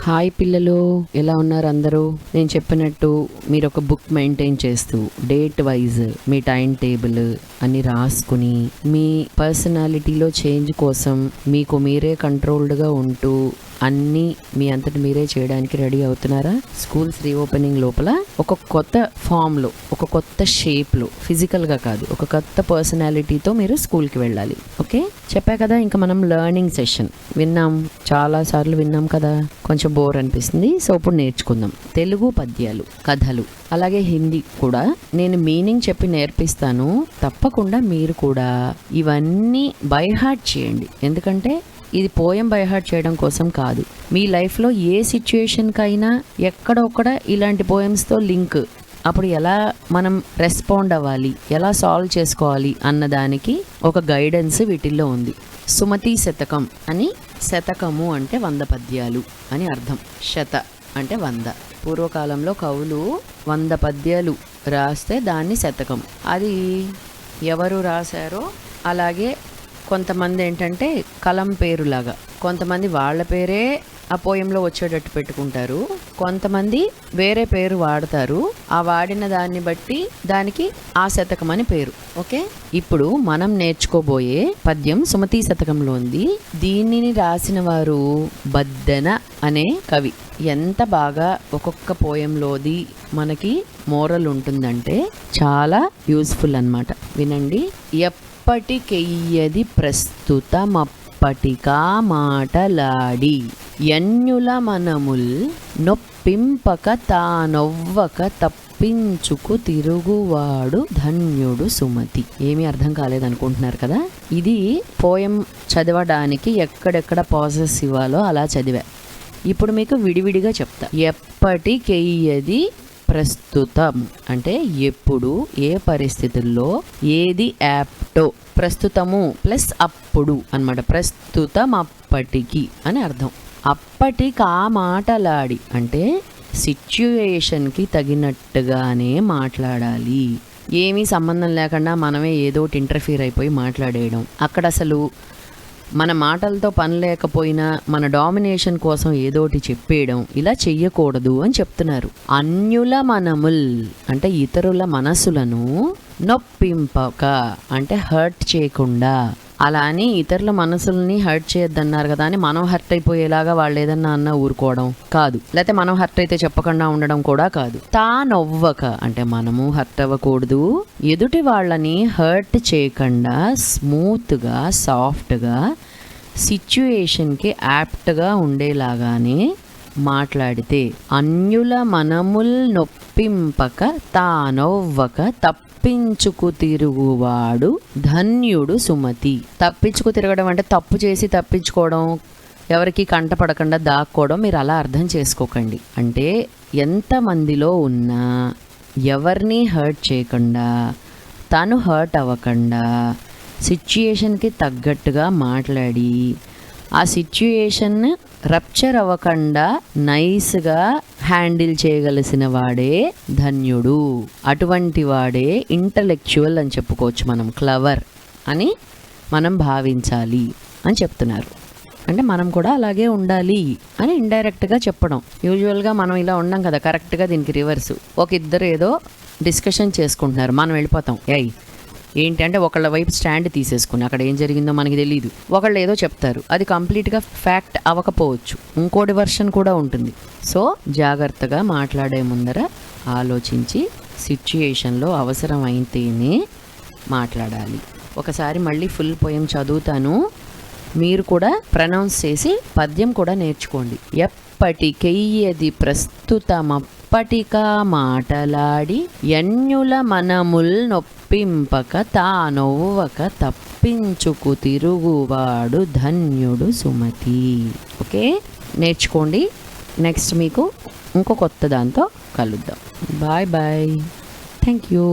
Hi పిల్లలు, ఎలా ఉన్నారు అందరూ? నేను చెప్పినట్టు మీరు ఒక బుక్ మెయింటైన్ చేస్తూ డేట్ వైజ్ మీ టైం టేబుల్ అన్ని రాసుకుని మీ పర్సనాలిటీలో చేంజ్ కోసం మీకు మీరే కంట్రోల్డ్గా ఉంటూ అన్నీ మీ అంతటి మీరే చేయడానికి రెడీ అవుతున్నారా? స్కూల్స్ రీఓపెనింగ్ లోపల ఒక కొత్త ఫామ్లో, ఒక కొత్త షేప్లో, ఫిజికల్గా కాదు, ఒక కొత్త పర్సనాలిటీతో మీరు స్కూల్కి వెళ్ళాలి. ఓకే, చెప్పా కదా. ఇంకా మనం లెర్నింగ్ సెషన్ విన్నాం, చాలాసార్లు విన్నాం కదా. కొంచెం బోర్ అనిపిస్తుంది, సో ఇప్పుడు నేర్చుకుందాం. తెలుగు పద్యాలు, కథలు, అలాగే హిందీ కూడా నేను మీనింగ్ చెప్పి నేర్పిస్తాను. తప్పకుండా మీరు కూడా ఇవన్నీ బై హార్ట్ చేయండి. ఎందుకంటే ఇది పోయం బై హార్ట్ చేయడం కోసం కాదు, మీ లైఫ్లో ఏ సిచ్యుయేషన్కైనా ఎక్కడొక్కడ ఇలాంటి పోయమ్స్తో లింక్, అప్పుడు ఎలా మనం రెస్పాండ్ అవ్వాలి, ఎలా సాల్వ్ చేసుకోవాలి అన్నదానికి ఒక గైడెన్స్ వీటిల్లో ఉంది. సుమతి శతకం అని, శతకము అంటే 100 పద్యాలు అని అర్థం. శత అంటే 100. పూర్వకాలంలో కవులు 100 పద్యాలు రాస్తే దాన్ని శతకం. అది ఎవరు రాశారో, అలాగే కొంతమంది ఏంటంటే కలం పేరులాగా, కొంతమంది వాళ్ళ పేరే ఆ పోయంలో వచ్చేటట్టు పెట్టుకుంటారు, కొంతమంది వేరే పేరు వాడతారు. ఆ వాడిన దాన్ని బట్టి దానికి ఆ శతకం అని పేరు. ఓకే, ఇప్పుడు మనం నేర్చుకోబోయే పద్యం సుమతి శతకంలో ఉంది. దీనిని రాసిన వారు బద్దెన అనే కవి. ఎంత బాగా ఒక్కొక్క పోయంలోది మనకి మోరల్ ఉంటుందంటే చాలా యూస్ఫుల్ అన్నమాట. వినండి. ఎప్పటికెయ్యది ప్రస్తుతమప్పటికా మాటలాడి, యన్యుల మనముల్ నొప్పింపక తానొవ్వక తప్పించుకు తిరుగువాడు ధన్యుడు సుమతి. ఏమీ అర్థం కాలేదనుకుంటున్నారు కదా. ఇది పోయం చదవడానికి ఎక్కడెక్కడ పాజెస్ ఇవ్వాలో అలా చదివా. ఇప్పుడు మీకు విడివిడిగా చెప్తా. ఎప్పటికెయ్యది ప్రస్తుతం అంటే ఎప్పుడు, ఏ పరిస్థితుల్లో, ఏది యాప్టో, ప్రస్తుతము ప్లస్ అప్పుడు అన్నమాట. ప్రస్తుతం అప్పటికి అని అర్థం. అప్పటికా మాటలాడి అంటే సిచ్యుయేషన్కి తగినట్టుగానే మాట్లాడాలి. ఏమీ సంబంధం లేకుండా మనమే ఏదోటి ఇంటర్ఫీర్ అయిపోయి మాట్లాడేయడం, అక్కడ అసలు మన మాటలతో పని లేకపోయినా మన డామినేషన్ కోసం ఏదోటి చెప్పేయడం, ఇలా చెయ్యకూడదు అని చెప్తున్నారు. అన్యుల మనముల్ అంటే ఇతరుల మనసులను, నొప్పింపక అంటే హర్ట్ చేయకుండా. అలా అని ఇతరుల మనసుల్ని హర్ట్ చేయొద్దన్నారు కదా అని మనం హర్ట్ అయిపోయేలాగా వాళ్ళు ఏదన్నా అన్న ఊరుకోవడం కాదు, లేకపోతే మనం హర్ట్ అయితే చెప్పకుండా ఉండడం కూడా కాదు. తానొవ్వక అంటే మనము హర్ట్ అవ్వకూడదు, ఎదుటి వాళ్ళని హర్ట్ చేయకుండా స్మూత్గా, సాఫ్ట్గా, సిచ్యుయేషన్కి యాప్ట్గా ఉండేలాగానే మాట్లాడితే. అన్యుల మనముల్ నొప్పింపక తానొవ్వక తప్పించుకు తిరుగువాడు ధన్యుడు సుమతి. తప్పించుకు తిరగడం అంటే తప్పు చేసి తప్పించుకోవడం, ఎవరికి కంటపడకుండా దాక్కోవడం. మీరు అలా అర్థం చేసుకోకండి. అంటే ఎంతమందిలో ఉన్నా ఎవరిని హర్ట్ చేయకుండా, తను హర్ట్ అవ్వకుండా, సిచ్యుయేషన్కి తగ్గట్టుగా మాట్లాడి ఆ సిచ్యుయేషన్ రప్చర్ అవ్వకుండా నైస్గా హ్యాండిల్ చేయగలిసిన వాడే ధన్యుడు. అటువంటి వాడే ఇంటలెక్చువల్ అని చెప్పుకోవచ్చు మనం, క్లవర్ అని మనం భావించాలి అని చెప్తున్నారు. అంటే మనం కూడా అలాగే ఉండాలి అని ఇండైరెక్ట్గా చెప్పడం. యూజువల్గా మనం ఇలా ఉండం కదా, కరెక్ట్గా దీనికి రివర్సు. ఒక ఇద్దరు ఏదో డిస్కషన్ చేసుకుంటున్నారు, మనం వెళ్ళిపోతాం. ఏంటంటే ఒకళ్ళ వైపు స్టాండ్ తీసేసుకుని అక్కడ ఏం జరిగిందో మనకి తెలియదు. ఒకళ్ళు ఏదో చెప్తారు, అది కంప్లీట్గా ఫ్యాక్ట్ అవ్వకపోవచ్చు, ఇంకోటి వర్షన్ కూడా ఉంటుంది. సో జాగ్రత్తగా మాట్లాడే ముందర ఆలోచించి సిచ్యుయేషన్లో అవసరం అయితేనే మాట్లాడాలి. ఒకసారి మళ్ళీ ఫుల్ పోయం చదువుతాను, మీరు కూడా ప్రనౌన్స్ చేసి పద్యం కూడా నేర్చుకోండి. ఎప్పటికెయ్యది ప్రస్తుతమప్పటికా మాటలాడి, యన్యుల మనముల్ నొప్పింపక తానొవ్వక తప్పించుకు తిరుగువాడు ధన్యుడు సుమతి. ఓకే, నేర్చుకోండి. నెక్స్ట్ మీకు ఇంకో కొత్త దాంతో కలుద్దాం. Bye bye. Thank you.